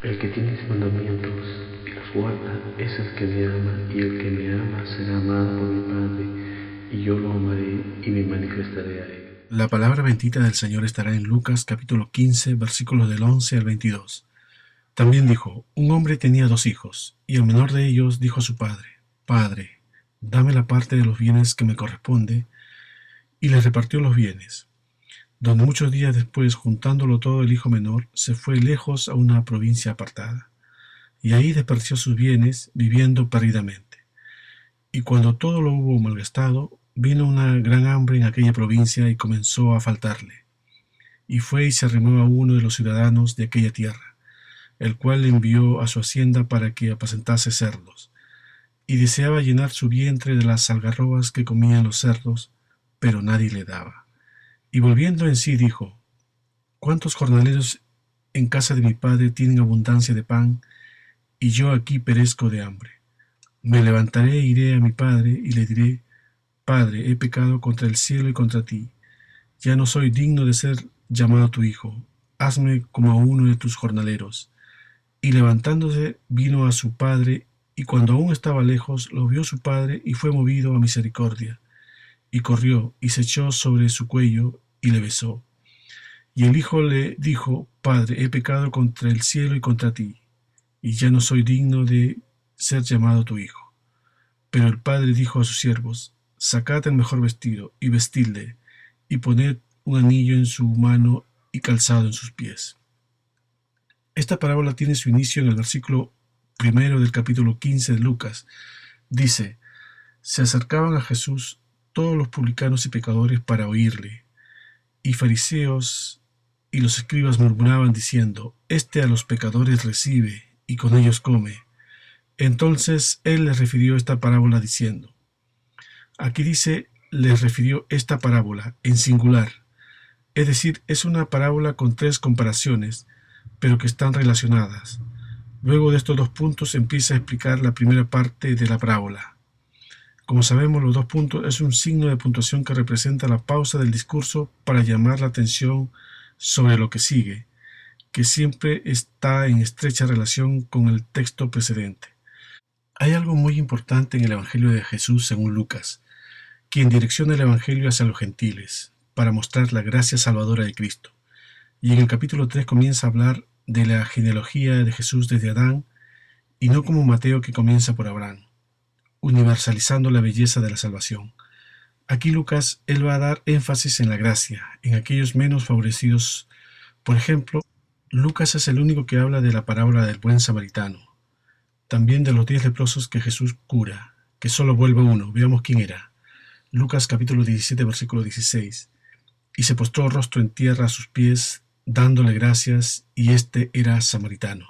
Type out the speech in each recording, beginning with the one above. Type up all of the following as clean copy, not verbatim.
El que tiene mis mandamientos y los guarda es el que me ama, y el que me ama será amado por mi Padre, y yo lo amaré y me manifestaré a él. La palabra bendita del Señor estará en Lucas capítulo 15, versículos del 11 al 22. También dijo: un hombre tenía dos hijos, y el menor de ellos dijo a su padre: Padre, dame la parte de los bienes que me corresponde, y le repartió los bienes. Donde muchos días después, juntándolo todo, el hijo menor se fue lejos a una provincia apartada, y ahí desperdició sus bienes, viviendo perdidamente. Y cuando todo lo hubo malgastado, vino una gran hambre en aquella provincia y comenzó a faltarle. Y fue y se arrimó a uno de los ciudadanos de aquella tierra, el cual le envió a su hacienda para que apacentase cerdos. Y deseaba llenar su vientre de las algarrobas que comían los cerdos, pero nadie le daba. Y volviendo en sí dijo: ¿cuántos jornaleros en casa de mi padre tienen abundancia de pan, y yo aquí perezco de hambre? Me levantaré e iré a mi padre, y le diré: Padre, he pecado contra el cielo y contra ti. Ya no soy digno de ser llamado tu hijo. Hazme como a uno de tus jornaleros. Y levantándose vino a su padre, y cuando aún estaba lejos, lo vio su padre, y fue movido a misericordia. Y corrió, y se echó sobre su cuello, y le besó. Y el hijo le dijo: Padre, he pecado contra el cielo y contra ti, y ya no soy digno de ser llamado tu hijo. Pero el padre dijo a sus siervos: Sacad el mejor vestido, y vestidle, y poned un anillo en su mano y calzado en sus pies. Esta parábola tiene su inicio en el versículo primero del capítulo 15 de Lucas. Dice: se acercaban a Jesús todos los publicanos y pecadores para oírle, y fariseos y los escribas murmuraban diciendo: Este a los pecadores recibe, y con ellos come. Entonces él les refirió esta parábola diciendo. Aquí dice: les refirió esta parábola en singular, es decir, es una parábola con tres comparaciones, pero que están relacionadas. Luego de estos dos puntos empieza a explicar la primera parte de la parábola. Como sabemos, los dos puntos es un signo de puntuación que representa la pausa del discurso para llamar la atención sobre lo que sigue, que siempre está en estrecha relación con el texto precedente. Hay algo muy importante en el Evangelio de Jesús según Lucas, quien direcciona el Evangelio hacia los gentiles, para mostrar la gracia salvadora de Cristo. Y en el capítulo 3 comienza a hablar de la genealogía de Jesús desde Adán, y no como Mateo, que comienza por Abraham, universalizando la belleza de la salvación. Aquí Lucas, él va a dar énfasis en la gracia, en aquellos menos favorecidos. Por ejemplo, Lucas es el único que habla de la parábola del buen samaritano, también de los 10 leprosos que Jesús cura, que solo vuelve uno. Veamos quién era. Lucas capítulo 17, versículo 16. Y se postró rostro en tierra a sus pies, dándole gracias, y este era samaritano.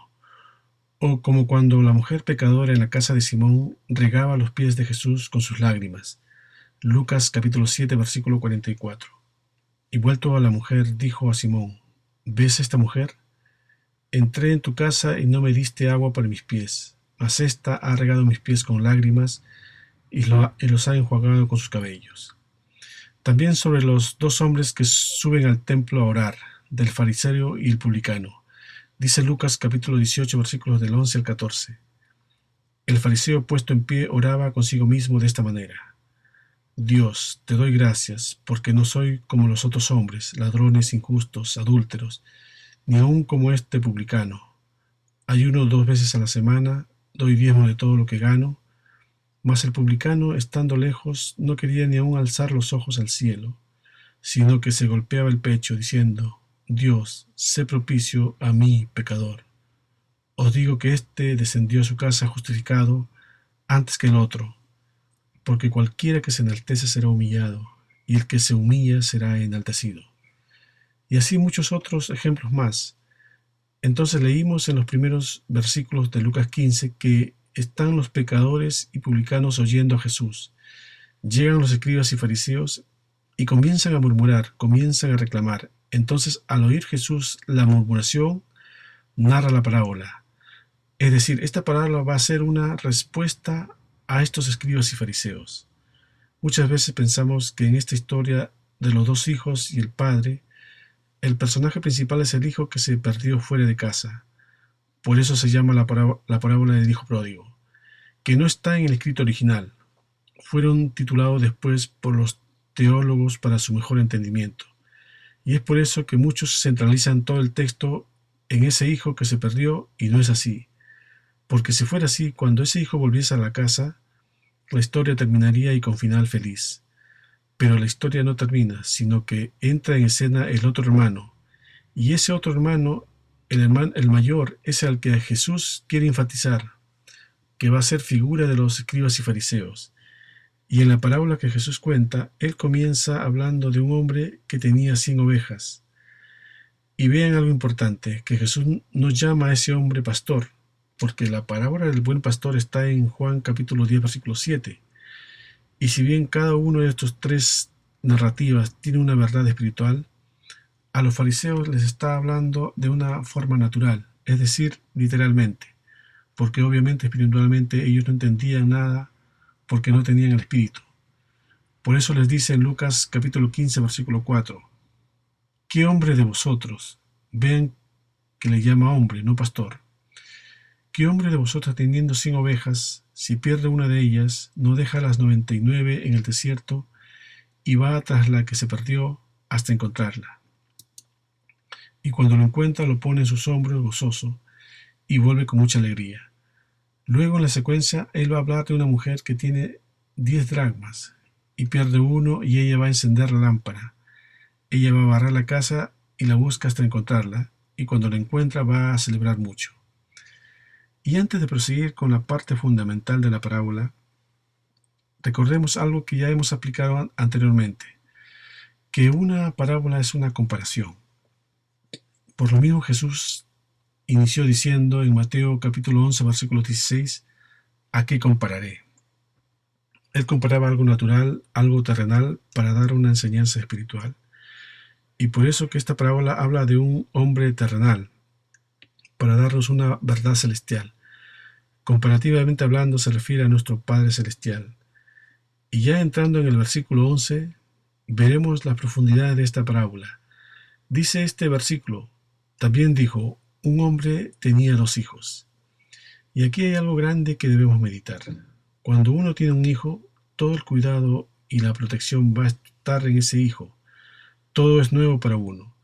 O como cuando la mujer pecadora en la casa de Simón regaba los pies de Jesús con sus lágrimas. Lucas capítulo 7, versículo 44. Y vuelto a la mujer, dijo a Simón: ¿ves esta mujer? Entré en tu casa y no me diste agua para mis pies, mas ésta ha regado mis pies con lágrimas y los ha enjuagado con sus cabellos. También sobre los dos hombres que suben al templo a orar, del fariseo y el publicano. Dice Lucas capítulo 18, versículos del 11 al 14. El fariseo, puesto en pie, oraba consigo mismo de esta manera: Dios, te doy gracias, porque no soy como los otros hombres, ladrones, injustos, adúlteros, ni aun como este publicano. Ayuno 2 veces a la semana, doy diezmo de todo lo que gano. Mas el publicano, estando lejos, no quería ni aun alzar los ojos al cielo, sino que se golpeaba el pecho, diciendo: Dios, sé propicio a mí, pecador. Os digo que éste descendió a su casa justificado antes que el otro, porque cualquiera que se enaltece será humillado, y el que se humilla será enaltecido. Y así muchos otros ejemplos más. Entonces leímos en los primeros versículos de Lucas 15 que están los pecadores y publicanos oyendo a Jesús. Llegan los escribas y fariseos y comienzan a murmurar, comienzan a reclamar. Entonces, al oír Jesús la murmuración, narra la parábola. Es decir, esta parábola va a ser una respuesta a estos escribas y fariseos. Muchas veces pensamos que en esta historia de los dos hijos y el padre, el personaje principal es el hijo que se perdió fuera de casa, Por eso se llama la parábola del hijo pródigo, que no está en el escrito original. Fueron titulados después por los teólogos para su mejor entendimiento. Y es por eso que muchos centralizan todo el texto en ese hijo que se perdió, y no es así. Porque si fuera así, cuando ese hijo volviese a la casa, la historia terminaría y con final feliz. Pero la historia no termina, sino que entra en escena el otro hermano. Y ese otro hermano, el mayor, es el que Jesús quiere enfatizar, que va a ser figura de los escribas y fariseos. Y en la parábola que Jesús cuenta, él comienza hablando de un hombre que tenía 100 ovejas. Y vean algo importante, que Jesús no llama a ese hombre pastor, porque la parábola del buen pastor está en Juan capítulo 10, versículo 7. Y si bien cada uno de estos tres narrativas tiene una verdad espiritual, a los fariseos les está hablando de una forma natural, es decir, literalmente, porque obviamente espiritualmente ellos no entendían nada porque no tenían el espíritu. Por eso les dice en Lucas capítulo 15, versículo 4, ¿qué hombre de vosotros? Vean que le llama hombre, no pastor. ¿Qué hombre de vosotros teniendo 100 ovejas, si pierde una de ellas, no deja las 99 en el desierto y va tras la que se perdió hasta encontrarla? Y cuando lo encuentra lo pone en sus hombros gozoso y vuelve con mucha alegría. Luego en la secuencia él va a hablar de una mujer que tiene 10 dracmas y pierde uno y ella va a encender la lámpara. Ella va a barrer la casa y la busca hasta encontrarla, y cuando la encuentra va a celebrar mucho. Y antes de proseguir con la parte fundamental de la parábola, recordemos algo que ya hemos aplicado anteriormente, que una parábola es una comparación. Por lo mismo Jesús inició diciendo en Mateo capítulo 11, versículo 16, ¿a qué compararé? Él comparaba algo natural, algo terrenal, para dar una enseñanza espiritual. Y por eso que esta parábola habla de un hombre terrenal, para darnos una verdad celestial. Comparativamente hablando, se refiere a nuestro Padre Celestial. Y ya entrando en el versículo 11, veremos la profundidad de esta parábola. Dice este versículo, también dijo, un hombre tenía 2 hijos. Y aquí hay algo grande que debemos meditar. Cuando uno tiene un hijo, todo el cuidado y la protección va a estar en ese hijo. Todo es nuevo para uno.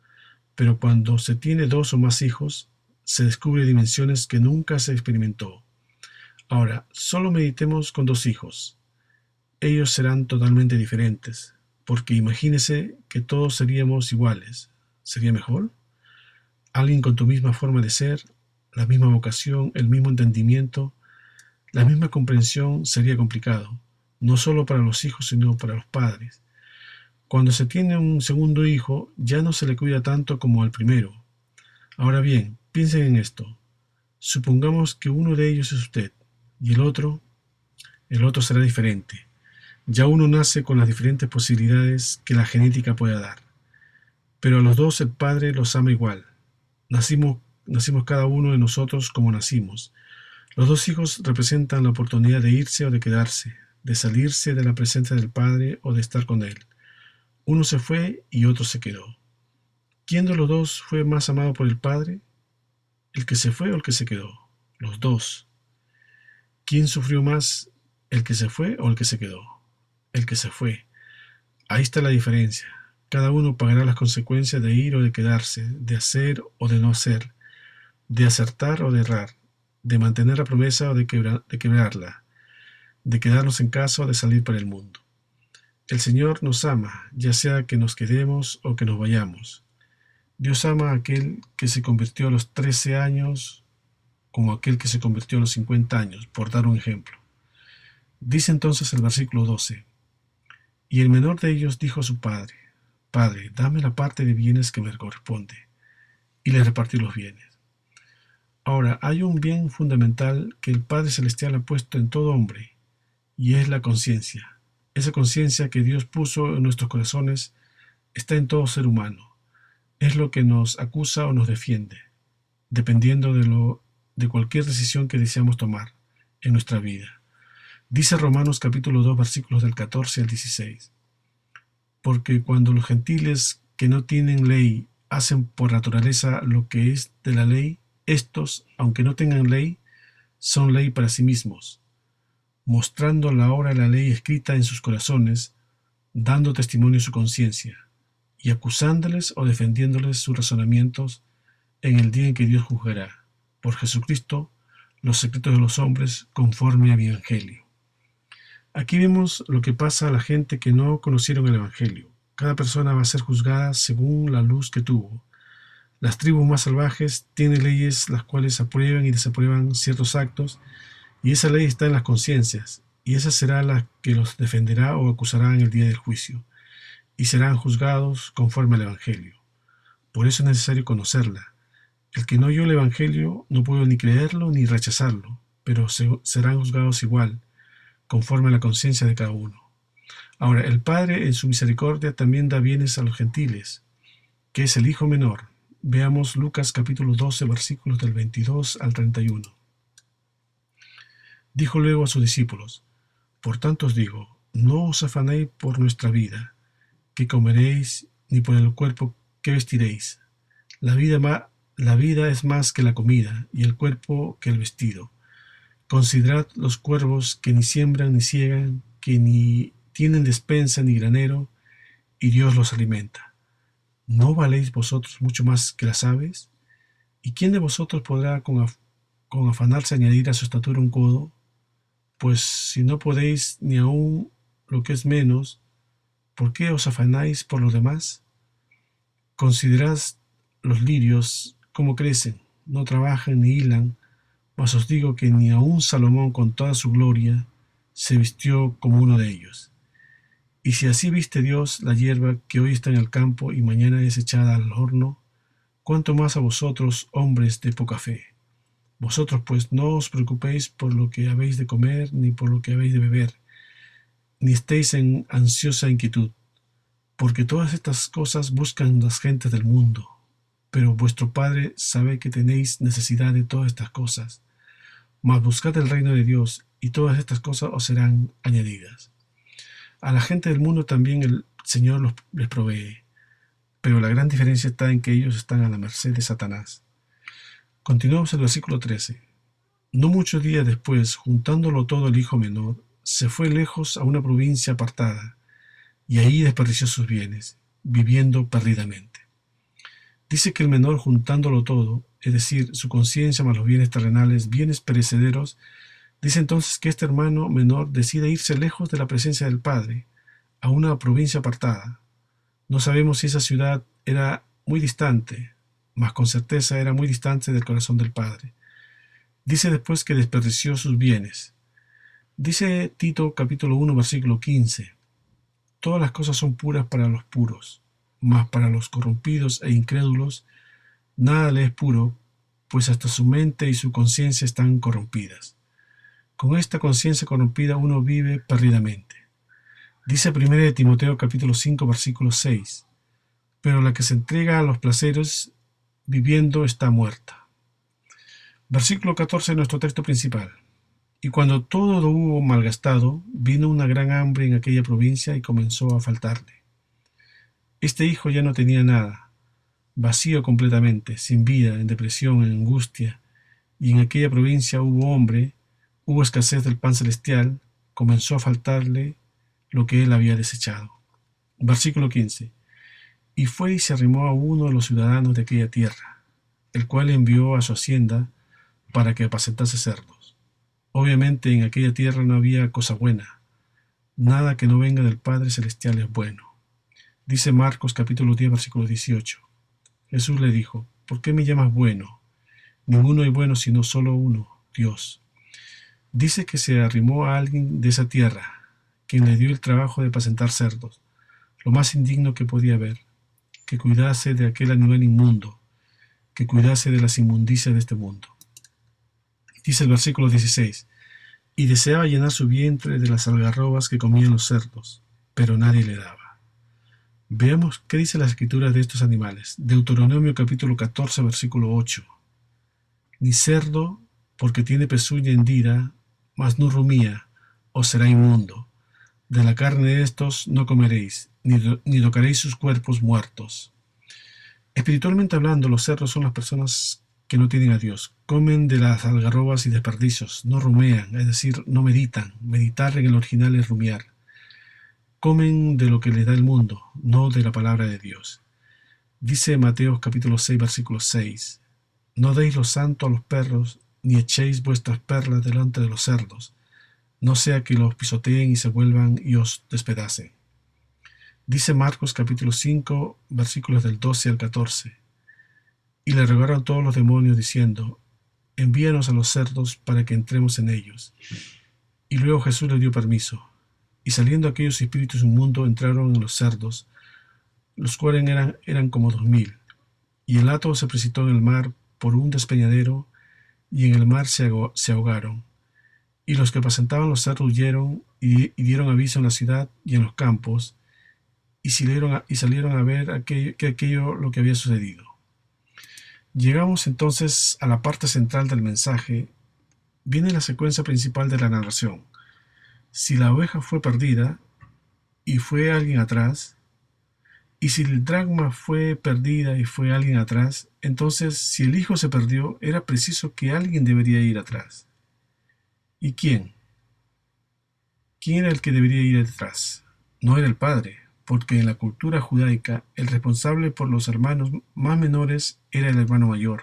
Pero cuando se tiene 2 o más hijos, se descubre dimensiones que nunca se experimentó. Ahora, solo meditemos con 2 hijos. Ellos serán totalmente diferentes, porque imagínese que todos seríamos iguales. ¿Sería mejor? Alguien con tu misma forma de ser, la misma vocación, el mismo entendimiento, la misma comprensión sería complicado, no solo para los hijos, sino para los padres. Cuando se tiene un segundo hijo, ya no se le cuida tanto como al primero. Ahora bien, piensen en esto. Supongamos que uno de ellos es usted, y el otro será diferente. Ya uno nace con las diferentes posibilidades que la genética pueda dar. Pero a los dos el Padre los ama igual. Nacimos cada uno de nosotros como nacimos. Los 2 hijos representan la oportunidad de irse o de quedarse, de salirse de la presencia del Padre o de estar con Él. Uno se fue y otro se quedó. ¿Quién de los 2 fue más amado por el Padre? ¿El que se fue o el que se quedó? Los 2. ¿Quién sufrió más, el que se fue o el que se quedó? El que se fue. Ahí está la diferencia. Cada uno pagará las consecuencias de ir o de quedarse, de hacer o de no hacer, de acertar o de errar, de mantener la promesa o de quebrarla, de quedarnos en casa o de salir para el mundo. El Señor nos ama, ya sea que nos quedemos o que nos vayamos. Dios ama a aquel que se convirtió a los 13 años como aquel que se convirtió a los 50 años, por dar un ejemplo. Dice entonces el versículo 12, y el menor de ellos dijo a su padre, Padre, dame la parte de bienes que me corresponde, y le repartió los bienes. Ahora, hay un bien fundamental que el Padre Celestial ha puesto en todo hombre, y es la conciencia. Esa conciencia que Dios puso en nuestros corazones está en todo ser humano. Es lo que nos acusa o nos defiende, dependiendo de cualquier decisión que deseamos tomar en nuestra vida. Dice Romanos capítulo 2, versículos del 14 al 16. Porque cuando los gentiles que no tienen ley hacen por naturaleza lo que es de la ley, Estos, aunque no tengan ley, son ley para sí mismos, mostrando la obra de la ley escrita en sus corazones, dando testimonio a su conciencia, y acusándoles o defendiéndoles sus razonamientos en el día en que Dios juzgará, por Jesucristo, los secretos de los hombres conforme a mi evangelio. Aquí vemos lo que pasa a la gente que no conocieron el evangelio. Cada persona va a ser juzgada según la luz que tuvo. Las tribus más salvajes tienen leyes las cuales aprueban y desaprueban ciertos actos, y esa ley está en las conciencias, y esa será la que los defenderá o acusará en el día del juicio, y serán juzgados conforme al evangelio. Por eso es necesario conocerla. El que no oyó el evangelio no puede ni creerlo ni rechazarlo, pero serán juzgados igual, conforme a la conciencia de cada uno. Ahora, el Padre en su misericordia también da bienes a los gentiles, que es el hijo menor. Veamos Lucas capítulo 12, versículos del 22 al 31. Dijo luego a sus discípulos: Por tanto os digo, no os afanéis por nuestra vida, qué comeréis, ni por el cuerpo, qué vestiréis. La vida es más que la comida, y el cuerpo que el vestido. Considerad los cuervos, que ni siembran ni siegan, que ni tienen despensa ni granero, y Dios los alimenta. ¿No valéis vosotros mucho más que las aves? ¿Y quién de vosotros podrá con afanarse añadir a su estatura un codo? Pues si no podéis ni aun lo que es menos, ¿por qué os afanáis por los demás? Considerad los lirios, cómo crecen, no trabajan ni hilan, mas os digo que ni aun Salomón con toda su gloria se vistió como uno de ellos. Y si así viste Dios la hierba que hoy está en el campo y mañana es echada al horno, ¿cuánto más a vosotros, hombres de poca fe? Vosotros pues no os preocupéis por lo que habéis de comer, ni por lo que habéis de beber, ni estéis en ansiosa inquietud, porque todas estas cosas buscan las gentes del mundo, pero vuestro Padre sabe que tenéis necesidad de todas estas cosas. Mas buscad el reino de Dios, y todas estas cosas os serán añadidas. A la gente del mundo también el Señor les provee, pero la gran diferencia está en que ellos están a la merced de Satanás. Continuamos el versículo 13. No muchos días después, juntándolo todo el hijo menor, se fue lejos a una provincia apartada, y ahí desperdició sus bienes, viviendo perdidamente. Dice que el menor, juntándolo todo, es decir, su conciencia más los bienes terrenales, bienes perecederos, dice entonces que este hermano menor decide irse lejos de la presencia del Padre, a una provincia apartada. No sabemos si esa ciudad era muy distante, mas con certeza era muy distante del corazón del Padre. Dice después que desperdició sus bienes. Dice Tito capítulo 1 versículo 15: Todas las cosas son puras para los puros, mas para los corrompidos e incrédulos nada le es puro, pues hasta su mente y su conciencia están corrompidas. Con esta conciencia corrompida uno vive perdidamente. Dice 1 Timoteo capítulo 5 versículo 6: Pero la que se entrega a los placeres viviendo está muerta. Versículo 14 de nuestro texto principal. Y cuando todo lo hubo malgastado, vino una gran hambre en aquella provincia y comenzó a faltarle. Este hijo ya no tenía nada, vacío completamente, sin vida, en depresión, en angustia, y en aquella provincia hubo hambre, hubo escasez del pan celestial, comenzó a faltarle lo que él había desechado. Versículo 15. Y fue y se arrimó a uno de los ciudadanos de aquella tierra, el cual envió a su hacienda para que apacentase cerdos. Obviamente en aquella tierra no había cosa buena, nada que no venga del Padre Celestial es bueno. Dice Marcos capítulo 10 versículo 18. Jesús le dijo: ¿Por qué me llamas bueno? Ninguno hay bueno sino solo uno, Dios. Dice que se arrimó a alguien de esa tierra, quien le dio el trabajo de apacentar cerdos, lo más indigno que podía haber, que cuidase de aquel animal inmundo, que cuidase de las inmundicias de este mundo. Dice el versículo 16: Y deseaba llenar su vientre de las algarrobas que comían los cerdos, pero nadie le daba. Veamos qué dice la escritura de estos animales. Deuteronomio capítulo 14 versículo 8. Ni cerdo, porque tiene pezuña hendida, mas no rumía, os será inmundo. De la carne de estos no comeréis, ni tocaréis sus cuerpos muertos. Espiritualmente hablando, los cerdos son las personas que no tienen a Dios. Comen de las algarrobas y desperdicios, no rumean, es decir, no meditan. Meditar en el original es rumiar. Comen de lo que les da el mundo, no de la palabra de Dios. Dice Mateo capítulo 6, versículo 6. No deis lo santo a los perros, ni echéis vuestras perlas delante de los cerdos, no sea que los pisoteen y se vuelvan y os despedacen. Dice Marcos capítulo 5, versículos del 12 al 14. Y le rogaron todos los demonios diciendo, envíanos a los cerdos para que entremos en ellos. Y luego Jesús les dio permiso. Y saliendo aquellos espíritus inmundos entraron en los cerdos, los cuales eran como 2000. Y el hato se precipitó en el mar por un despeñadero, y en el mar se ahogaron. Y los que apacentaban los cerdos huyeron y dieron aviso en la ciudad y en los campos, y salieron a ver aquello lo que había sucedido. Llegamos entonces a la parte central del mensaje. Viene la secuencia principal de la narración. Si la oveja fue perdida y fue alguien atrás, y si el dracma fue perdida y fue alguien atrás, entonces si el hijo se perdió, era preciso que alguien debería ir atrás. ¿Y quién? ¿Quién era el que debería ir atrás? No era el padre, porque en la cultura judaica el responsable por los hermanos más menores era el hermano mayor.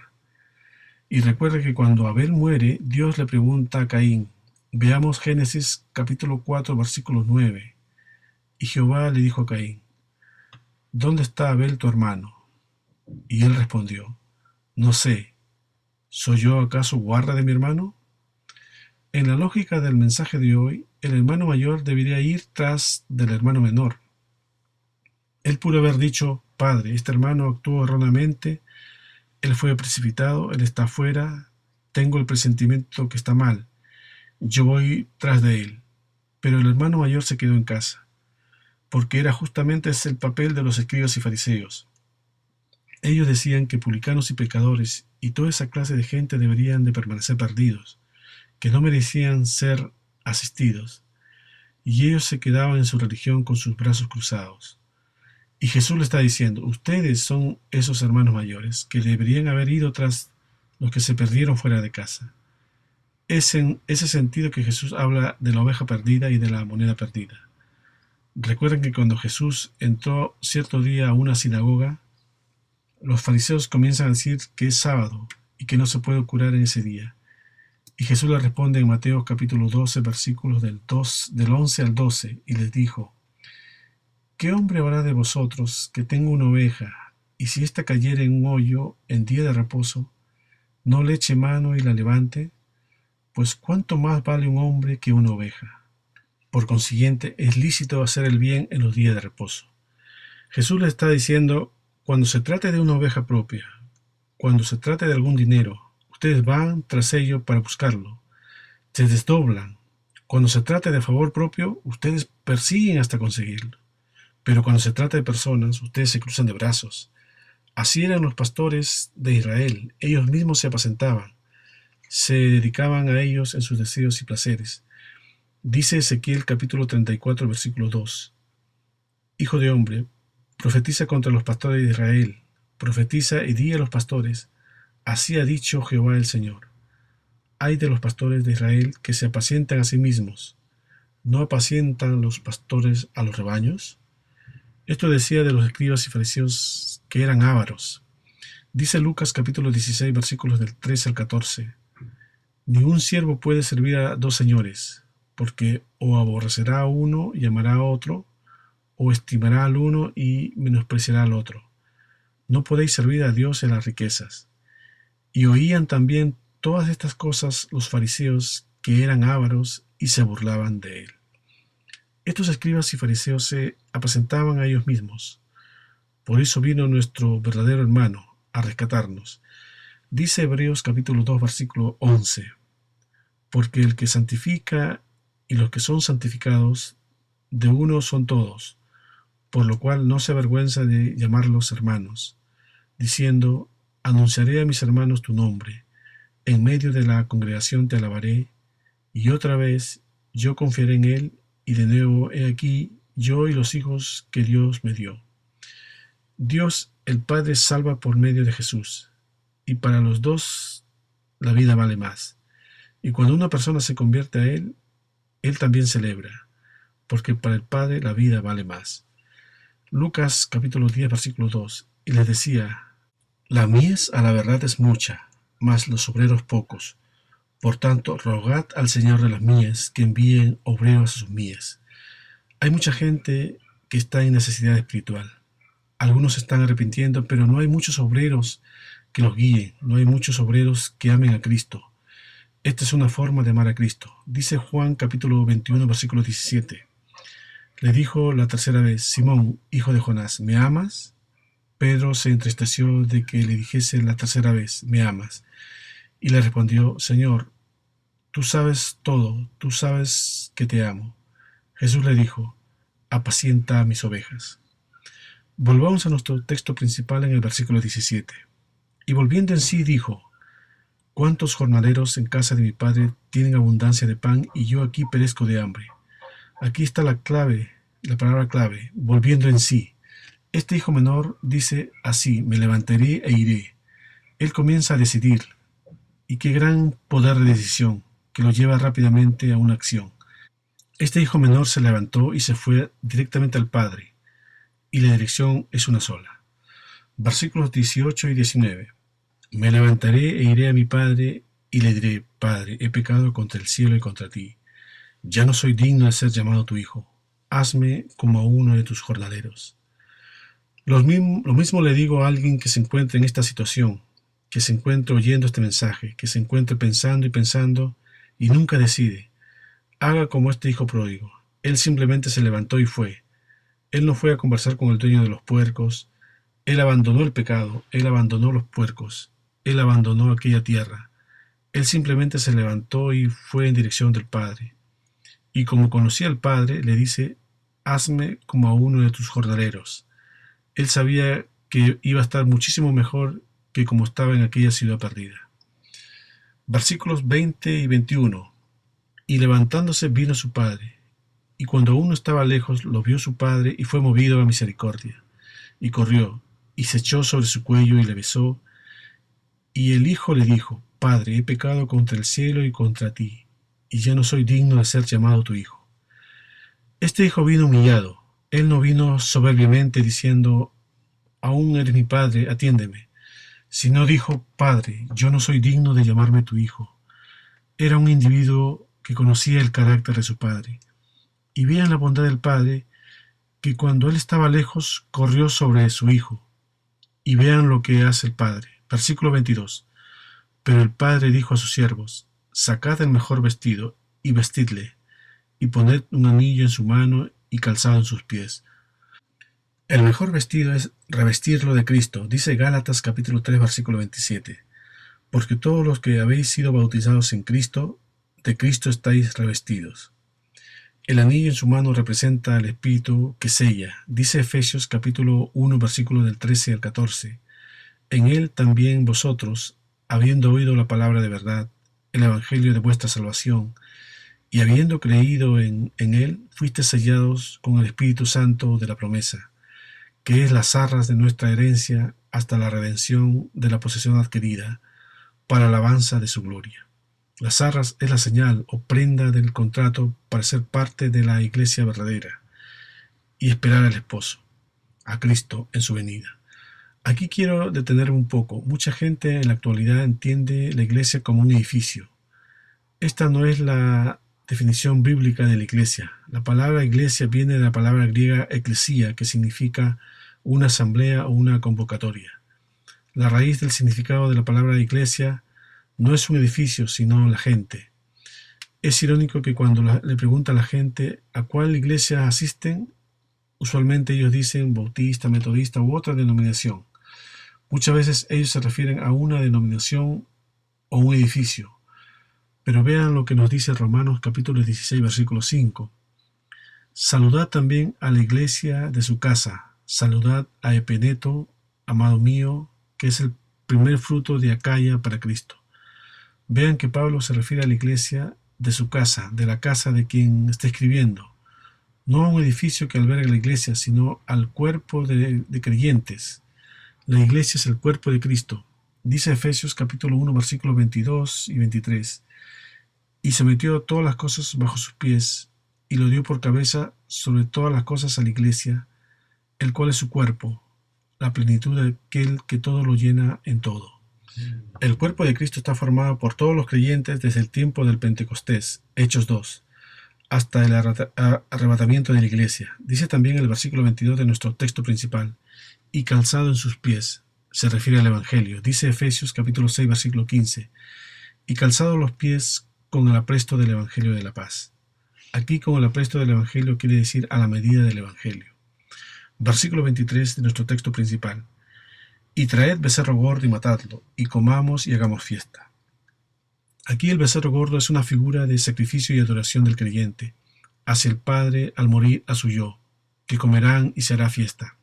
Y recuerda que cuando Abel muere, Dios le pregunta a Caín. Veamos Génesis capítulo 4, versículo 9. Y Jehová le dijo a Caín, ¿dónde está Abel tu hermano? Y él respondió, no sé, ¿soy yo acaso guarda de mi hermano? En la lógica del mensaje de hoy, el hermano mayor debería ir tras del hermano menor. Él pudo haber dicho, padre, este hermano actuó erróneamente, él fue precipitado, él está afuera, tengo el presentimiento que está mal, yo voy tras de él. Pero el hermano mayor se quedó en casa, porque era justamente ese el papel de los escribas y fariseos. Ellos decían que publicanos y pecadores y toda esa clase de gente deberían de permanecer perdidos, que no merecían ser asistidos, y ellos se quedaban en su religión con sus brazos cruzados. Y Jesús le está diciendo, ustedes son esos hermanos mayores que deberían haber ido tras los que se perdieron fuera de casa. Es en ese sentido que Jesús habla de la oveja perdida y de la moneda perdida. Recuerden que cuando Jesús entró cierto día a una sinagoga, los fariseos comienzan a decir que es sábado y que no se puede curar en ese día. Y Jesús le responde en Mateo capítulo 12, versículos del 11 al 12, y les dijo, ¿qué hombre habrá de vosotros que tenga una oveja, y si ésta cayere en un hoyo en día de reposo, no le eche mano y la levante? Pues cuánto más vale un hombre que una oveja. Por consiguiente, es lícito hacer el bien en los días de reposo. Jesús le está diciendo, cuando se trate de una oveja propia, cuando se trate de algún dinero, ustedes van tras ello para buscarlo, se desdoblan. Cuando se trata de favor propio, ustedes persiguen hasta conseguirlo. Pero cuando se trata de personas, ustedes se cruzan de brazos. Así eran los pastores de Israel. Ellos mismos se apacentaban. Se dedicaban a ellos en sus deseos y placeres. Dice Ezequiel capítulo 34, versículo 2. Hijo de hombre, profetiza contra los pastores de Israel. Profetiza y di a los pastores. Así ha dicho Jehová el Señor. Ay de los pastores de Israel que se apacientan a sí mismos. ¿No apacientan los pastores a los rebaños? Esto decía de los escribas y fariseos que eran ávaros. Dice Lucas capítulo 16 versículos del 13 al 14. Ningún siervo puede servir a dos señores, porque o aborrecerá a uno y amará a otro, o estimará al uno y menospreciará al otro. No podéis servir a Dios en las riquezas. Y oían también todas estas cosas los fariseos que eran ávaros y se burlaban de él. Estos escribas y fariseos se apacentaban a ellos mismos. Por eso vino nuestro verdadero hermano a rescatarnos. Dice Hebreos capítulo 2 versículo 11. Porque el que santifica y los que son santificados, de uno son todos, por lo cual no se avergüenza de llamarlos hermanos, diciendo, anunciaré a mis hermanos tu nombre, en medio de la congregación te alabaré, y otra vez yo confiaré en él, y de nuevo he aquí yo y los hijos que Dios me dio. Dios el Padre salva por medio de Jesús. y para los dos la vida vale más. Y cuando una persona se convierte a Él también celebra, porque para el Padre la vida vale más. Lucas capítulo 10, versículo 2. Y les decía: la mies a la verdad es mucha, mas los obreros pocos. Por tanto, rogad al Señor de las mies que envíen obreros a sus mies. Hay mucha gente que está en necesidad espiritual. Algunos se están arrepintiendo, pero no hay muchos obreros que los guíen, no hay muchos obreros que amen a Cristo. Esta es una forma de amar a Cristo. Dice Juan capítulo 21, versículo 17. Le dijo la tercera vez: Simón, hijo de Jonás, ¿me amas? Pedro se entristeció de que le dijese la tercera vez: ¿me amas? Y le respondió: Señor, tú sabes todo, tú sabes que te amo. Jesús le dijo: apacienta mis ovejas. Volvamos a nuestro texto principal en el versículo 17. Y volviendo en sí dijo: ¿cuántos jornaleros en casa de mi padre tienen abundancia de pan y yo aquí perezco de hambre? Aquí está la clave, la palabra clave: volviendo en sí. Este hijo menor dice así: me levantaré e iré. Él comienza a decidir. Y qué gran poder de decisión, que lo lleva rápidamente a una acción. Este hijo menor se levantó y se fue directamente al Padre, y la dirección es una sola. Versículos 18 y 19. Me levantaré e iré a mi Padre, y le diré: Padre, he pecado contra el cielo y contra ti. Ya no soy digno de ser llamado tu hijo. Hazme como a uno de tus jornaleros. Lo mismo le digo a alguien que se encuentre en esta situación, que se encuentre oyendo este mensaje, que se encuentre pensando y pensando y nunca decide. Haga como este hijo pródigo. Él simplemente se levantó y fue. Él no fue a conversar con el dueño de los puercos. Él abandonó el pecado. Él abandonó los puercos. Él abandonó aquella tierra. Él simplemente se levantó y fue en dirección del Padre. Y como conocía al Padre, le dice: hazme como a uno de tus jornaleros. Él sabía que iba a estar muchísimo mejor que como estaba en aquella ciudad perdida. Versículos 20 y 21. Y levantándose vino su padre, y cuando aún no estaba lejos, lo vio su padre, y fue movido a misericordia. Y corrió, y se echó sobre su cuello, y le besó. Y el hijo le dijo: Padre, he pecado contra el cielo y contra ti, y ya no soy digno de ser llamado tu hijo. Este hijo vino humillado. Él no vino soberbiamente diciendo: aún eres mi padre, atiéndeme. Sino dijo: Padre, yo no soy digno de llamarme tu hijo. Era un individuo que conocía el carácter de su padre. Y vean la bondad del padre, que cuando él estaba lejos, corrió sobre su hijo. Y vean lo que hace el padre. Versículo 22. Pero el padre dijo a sus siervos: sacad el mejor vestido, y vestidle, y poned un anillo en su mano y calzado en sus pies. El mejor vestido es revestirlo de Cristo, dice Gálatas capítulo 3, versículo 27. Porque todos los que habéis sido bautizados en Cristo, de Cristo estáis revestidos. El anillo en su mano representa al Espíritu que sella, dice Efesios capítulo 1, versículo del 13 al 14. En él también vosotros, habiendo oído la palabra de verdad, el evangelio de vuestra salvación, y habiendo creído en él, fuisteis sellados con el Espíritu Santo de la promesa, que es las arras de nuestra herencia hasta la redención de la posesión adquirida, para alabanza de su gloria. Las arras es la señal o prenda del contrato para ser parte de la iglesia verdadera y esperar al esposo, a Cristo en su venida. Aquí quiero detenerme un poco. Mucha gente en la actualidad entiende la iglesia como un edificio. Esta no es la definición bíblica de la iglesia. La palabra iglesia viene de la palabra griega eklesia, que significa una asamblea o una convocatoria. La raíz del significado de la palabra iglesia no es un edificio, sino la gente. Es irónico que cuando le pregunta a la gente a cuál iglesia asisten, usualmente ellos dicen bautista, metodista u otra denominación. Muchas veces ellos se refieren a una denominación o un edificio. Pero vean lo que nos dice Romanos capítulo 16, versículo 5. Saludad también a la iglesia de su casa. Saludad a Epeneto, amado mío, que es el primer fruto de Acaya para Cristo. Vean que Pablo se refiere a la iglesia de su casa, de la casa de quien está escribiendo. No a un edificio que alberga la iglesia, sino al cuerpo de creyentes. La iglesia es el cuerpo de Cristo. Dice Efesios capítulo 1, versículos 22 y 23. Y sometió todas las cosas bajo sus pies, y lo dio por cabeza sobre todas las cosas a la iglesia, el cual es su cuerpo, la plenitud de aquel que todo lo llena en todo. El cuerpo de Cristo está formado por todos los creyentes desde el tiempo del Pentecostés, Hechos 2, hasta el arrebatamiento de la iglesia. Dice también el versículo 22 de nuestro texto principal, y calzado en sus pies, se refiere al Evangelio. Dice Efesios capítulo 6, versículo 15, y calzado los pies con el apresto del Evangelio de la paz. Aquí con el apresto del Evangelio quiere decir a la medida del Evangelio. Versículo 23 de nuestro texto principal, y traed becerro gordo y matadlo, y comamos y hagamos fiesta. Aquí el becerro gordo es una figura de sacrificio y adoración del creyente hacia el Padre al morir a su yo, que comerán y se hará fiesta.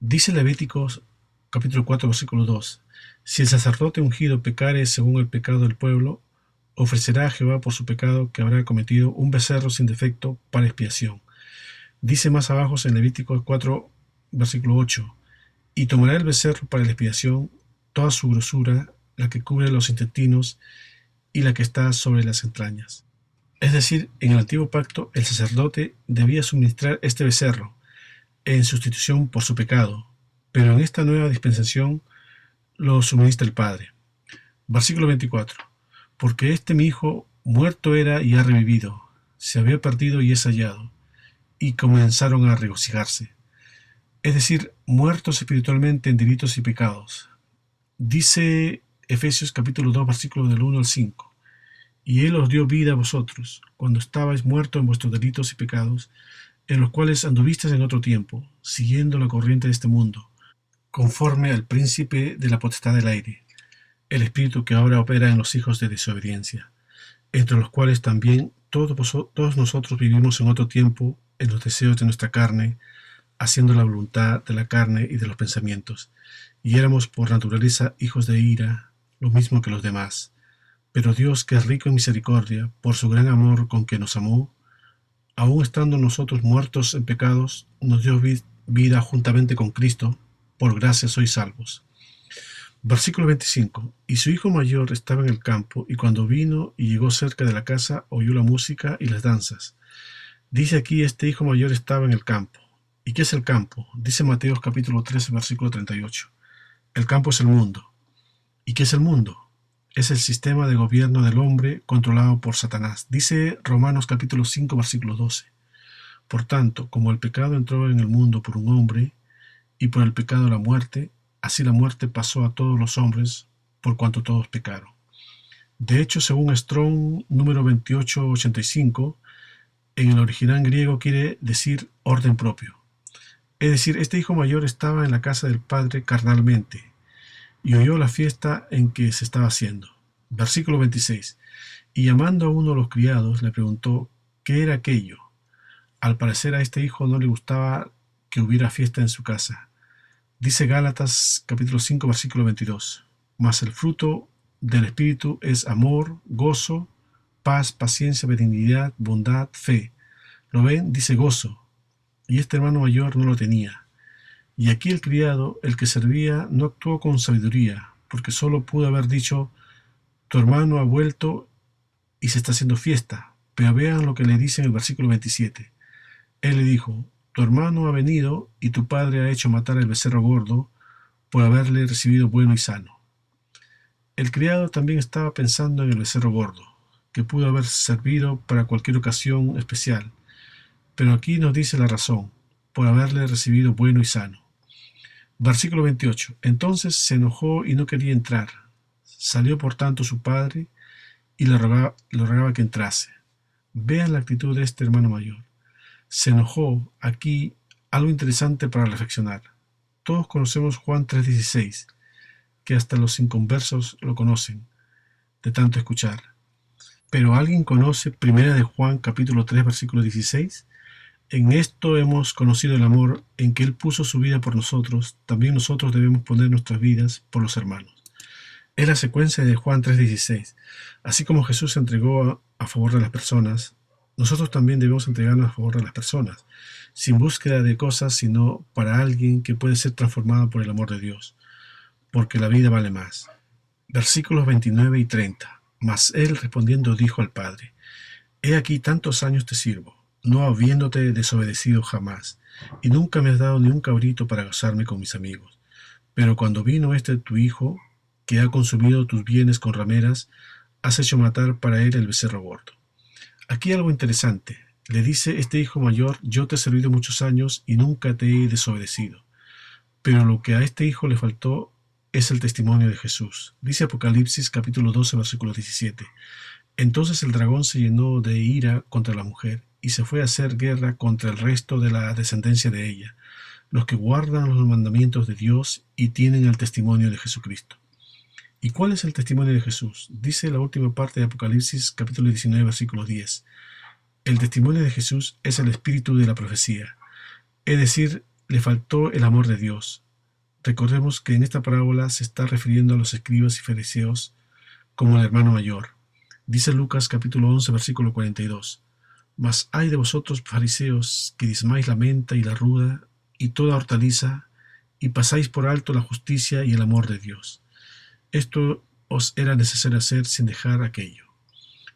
Dice Levíticos capítulo 4, versículo 2, si el sacerdote ungido pecare según el pecado del pueblo, ofrecerá a Jehová por su pecado que habrá cometido un becerro sin defecto para expiación. Dice más abajo en Levíticos 4, versículo 8, y tomará el becerro para la expiación toda su grosura, la que cubre los intestinos y la que está sobre las entrañas. Es decir, en el antiguo pacto el sacerdote debía suministrar este becerro en sustitución por su pecado, pero en esta nueva dispensación lo suministra el Padre. Versículo 24. Porque este mi hijo muerto era y ha revivido, se había perdido y es hallado, y comenzaron a regocijarse. Es decir, muertos espiritualmente en delitos y pecados. Dice Efesios capítulo 2, versículos del 1 al 5. Y Él os dio vida a vosotros, cuando estabais muertos en vuestros delitos y pecados, en los cuales anduvisteis en otro tiempo, siguiendo la corriente de este mundo, conforme al príncipe de la potestad del aire, el espíritu que ahora opera en los hijos de desobediencia, entre los cuales también todos nosotros vivimos en otro tiempo en los deseos de nuestra carne, haciendo la voluntad de la carne y de los pensamientos, y éramos por naturaleza hijos de ira, lo mismo que los demás. Pero Dios, que es rico en misericordia, por su gran amor con que nos amó, aun estando nosotros muertos en pecados, nos dio vida juntamente con Cristo, por gracia sois salvos. Versículo 25. Y su hijo mayor estaba en el campo, y cuando vino y llegó cerca de la casa, oyó la música y las danzas. Dice aquí, este hijo mayor estaba en el campo. ¿Y qué es el campo? Dice Mateo capítulo 13, versículo 38. El campo es el mundo. ¿Y qué es el mundo? Es el sistema de gobierno del hombre controlado por Satanás. Dice Romanos capítulo 5, versículo 12. Por tanto, como el pecado entró en el mundo por un hombre, y por el pecado la muerte, así la muerte pasó a todos los hombres, por cuanto todos pecaron. De hecho, según Strong número 2885, en el original griego quiere decir orden propio. Es decir, este hijo mayor estaba en la casa del padre carnalmente, y oyó la fiesta en que se estaba haciendo. Versículo 26. Y llamando a uno de los criados, le preguntó qué era aquello. Al parecer a este hijo no le gustaba que hubiera fiesta en su casa. Dice Gálatas capítulo 5, versículo 22. Mas el fruto del Espíritu es amor, gozo, paz, paciencia, benignidad, bondad, fe. ¿Lo ven? Dice gozo. Y este hermano mayor no lo tenía. Y aquí el criado, el que servía, no actuó con sabiduría, porque solo pudo haber dicho, tu hermano ha vuelto y se está haciendo fiesta. Pero vean lo que le dice en el versículo 27. Él le dijo, tu hermano ha venido y tu padre ha hecho matar el becerro gordo por haberle recibido bueno y sano. El criado también estaba pensando en el becerro gordo, que pudo haber servido para cualquier ocasión especial, pero aquí nos dice la razón, por haberle recibido bueno y sano. Versículo 28. Entonces se enojó y no quería entrar. Salió por tanto su padre y le rogaba que entrase. Vean la actitud de este hermano mayor. Se enojó. Aquí algo interesante para reflexionar. Todos conocemos Juan 3:16, que hasta los inconversos lo conocen, de tanto escuchar. Pero ¿alguien conoce 1 de Juan capítulo 3, versículo 16? En esto hemos conocido el amor, en que Él puso su vida por nosotros, también nosotros debemos poner nuestras vidas por los hermanos. Es la secuencia de Juan 3:16. Así como Jesús se entregó a favor de las personas, nosotros también debemos entregarnos a favor de las personas, sin búsqueda de cosas, sino para alguien que puede ser transformado por el amor de Dios. porque la vida vale más. Versículos 29 y 30. Mas él respondiendo dijo al padre: He aquí tantos años te sirvo, no habiéndote desobedecido jamás, y nunca me has dado ni un cabrito para gozarme con mis amigos. Pero cuando vino tu hijo, que ha consumido tus bienes con rameras, has hecho matar para él el becerro gordo. Aquí algo interesante. Le dice este hijo mayor: yo te he servido muchos años y nunca te he desobedecido. Pero lo que a este hijo le faltó es el testimonio de Jesús. Dice Apocalipsis capítulo 12, versículo 17. Entonces el dragón se llenó de ira contra la mujer y se fue a hacer guerra contra el resto de la descendencia de ella, los que guardan los mandamientos de Dios y tienen el testimonio de Jesucristo. ¿Y cuál es el testimonio de Jesús? Dice la última parte de Apocalipsis capítulo 19, versículo 10. El testimonio de Jesús es el espíritu de la profecía, es decir, le faltó el amor de Dios. Recordemos que en esta parábola se está refiriendo a los escribas y fariseos como el hermano mayor. Dice Lucas capítulo 11, versículo 42. Mas ay de vosotros, fariseos, que diezmáis la menta y la ruda y toda hortaliza, y pasáis por alto la justicia y el amor de Dios. Esto os era necesario hacer sin dejar aquello.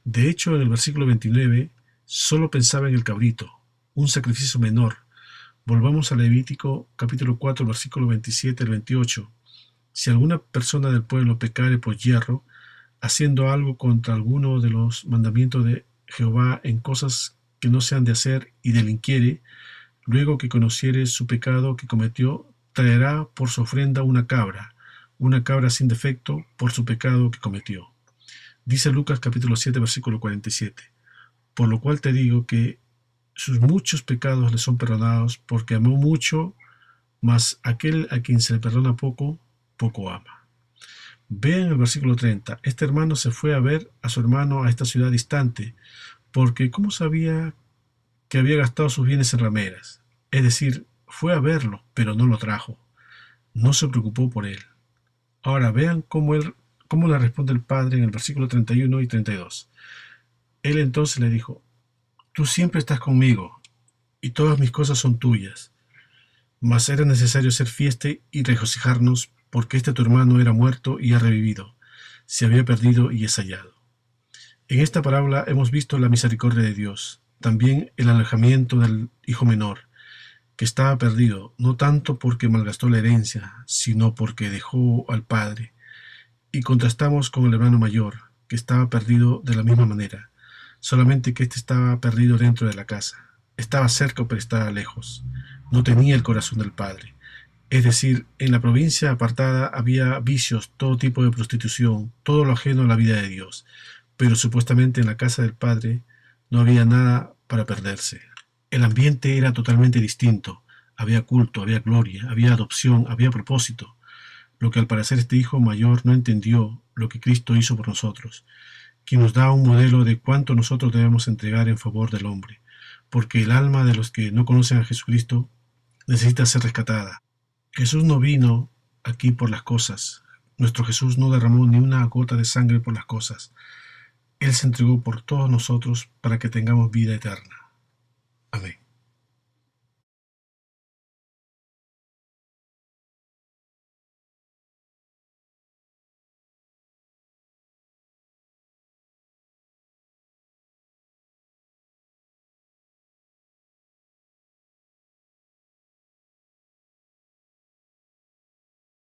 De hecho, en el versículo 29, solo pensaba en el cabrito, un sacrificio menor. Volvamos a Levítico capítulo 4, versículo 27 al 28. Si alguna persona del pueblo pecare por yerro, haciendo algo contra alguno de los mandamientos de Jehová en cosas que no se han de hacer y delinquiere, luego que conociere su pecado que cometió, traerá por su ofrenda una cabra sin defecto por su pecado que cometió. Dice Lucas capítulo 7, versículo 47. Por lo cual te digo que sus muchos pecados le son perdonados, porque amó mucho, mas aquel a quien se le perdona poco, poco ama. Vean el versículo 30. Este hermano se fue a ver a su hermano a esta ciudad distante, porque ¿cómo sabía que había gastado sus bienes en rameras? Es decir, fue a verlo, pero no lo trajo. No se preocupó por él. Ahora vean cómo le responde el padre en el versículo 31 y 32. Él entonces le dijo: Tú siempre estás conmigo, y todas mis cosas son tuyas. Mas era necesario hacer fiesta y regocijarnos, porque tu hermano era muerto y ha revivido, se había perdido y es hallado. En esta parábola hemos visto la misericordia de Dios, también el alejamiento del hijo menor, que estaba perdido, no tanto porque malgastó la herencia, sino porque dejó al padre. Y contrastamos con el hermano mayor, que estaba perdido de la misma manera, solamente que estaba perdido dentro de la casa. Estaba cerca pero estaba lejos. No tenía el corazón del padre. Es decir, en la provincia apartada había vicios, todo tipo de prostitución, todo lo ajeno a la vida de Dios, pero supuestamente en la casa del padre no había nada para perderse. El ambiente era totalmente distinto. Había culto, había gloria, había adopción, había propósito. Lo que al parecer este hijo mayor no entendió, lo que Cristo hizo por nosotros, quien nos da un modelo de cuánto nosotros debemos entregar en favor del hombre, porque el alma de los que no conocen a Jesucristo necesita ser rescatada. Jesús no vino aquí por las cosas. Nuestro Jesús no derramó ni una gota de sangre por las cosas. Él se entregó por todos nosotros para que tengamos vida eterna. Amén.